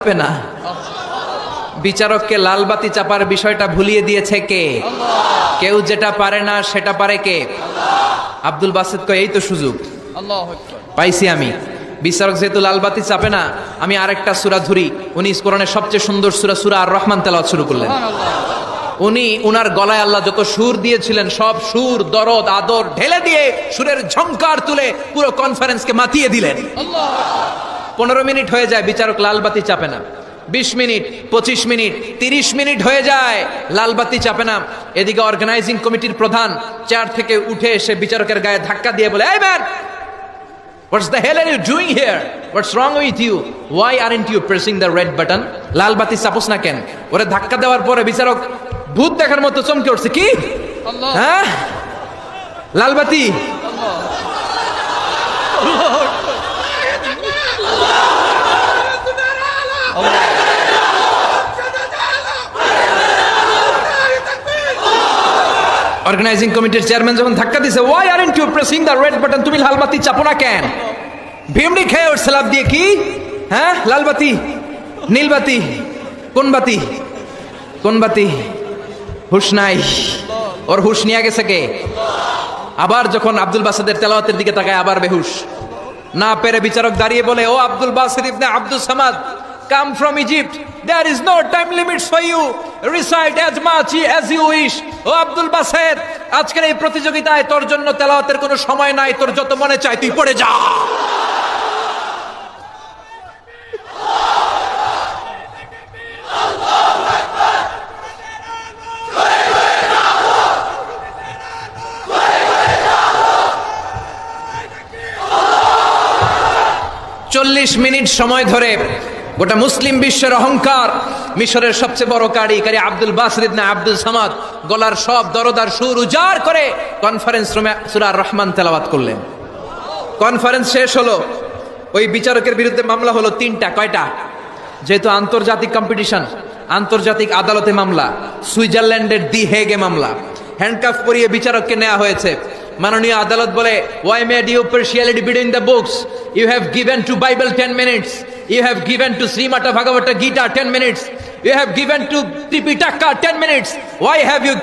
হবে না। বিচারককে লাল বাতি চাপার বিষয়টা ভুলিয়ে দিয়েছে কে? কেউ যেটা পারে না সেটা পারে কে? আব্দুল বাসেত কয় এই তো সুযোগ পাইছি আমি। বিচারক যেহেতু লাল বাতি চাপে না, আমি আরেকটা সূরা ধরি। উনি কোরআনের সবচেয়ে সুন্দর সূরা সূরা আর রহমান তেলাওয়াত শুরু করলেন। উনি উনার গলায় আল্লাহ যত সুর দিয়েছিলেন সব সুর, দরদ, আদর ঢেলে দিয়ে সুরের ঝংকার তুলে পুরো কনফারেন্সকে মাতিয়ে দিলেন। 15 মিনিট হয়ে যায়, বিচারক লাল বাতি চাপে না। 20 মিনিট, 25 মিনিট, 30 মিনিট হয়ে যায়, লাল বাতি চাপে না। এদিকে অর্গানাইজিং কমিটির প্রধান চেয়ার থেকে উঠে এসে বিচারকের গায়ে ধাক্কা দিয়ে বলে, এই man, what's the hell are you doing here? What's wrong with you? Why aren't you pressing the red button? লাল বাতি চাপোস না কেন? ওরে ধাক্কা দেওয়ার পরে বিচারক ভূত দেখার মতো চমকে উঠছে। কি? হ্যাঁ, লাল বাতি। অর্গানাইজিং কমিটির চেয়ারম্যান যখন ধাক্কা দিছে, why aren't you pressing the red button? তুমি লাল বাতি চাপো না কেন? ভিমড়ি খেয়ে ওর স্ল্যাব দিয়ে কি? হ্যাঁ, লাল বাতি, নীল বাতি, কোন বাতি? কোন বাতি? হুশ নাই। ওর হুশ নিয়ে গেছে কে? আবার যখন আব্দুল বাসেদের তেলাওয়াতের দিকে তাকায় আবার বেহুশ। না পেরে বিচারক দাঁড়িয়ে বলে, ও আব্দুল বাসেদ ইবনে Abdul Samad, come from Egypt, there is no time limits for you, recite as much as you wish. ও আব্দুল বাসেদ, আজকের এই প্রতিযোগিতায় তোর জন্য তেলাওয়াতের কোনো সময় নাই, তোর যত মনে চায় তুই পড়ে যা। চল্লিশ মিনিট সময় ধরে গোটা মুসলিম বিশ্বের অহংকার, মিশরের সবচেয়ে বড় কারি আব্দুল বাসেদ ইবনে আব্দুল সামাদ গলার সব দরদার সুর উজাড় করে কনফারেন্স রুমে সূরা আর রহমান তেলাওয়াত করলেন। কনফারেন্স শেষ হলো, ওই বিচারকের বিরুদ্ধে মামলা হলো 3টা। কয়টা? যেহেতু আন্তর্জাতিক কম্পিটিশন, আন্তর্জাতিক আদালতে মামলা, সুইজারল্যান্ডের দি হেগে মামলা। হ্যান্ডকাফ পরিয়ে বিচারককে নেওয়া হয়েছে। মাননীয় আদালত বলে, why made you partiality between the books? You have given to Bible 10 minutes. You have given to Srimata Bhagavata Gita 10 minutes. You have given to Tripitaka 10 minutes. Why have you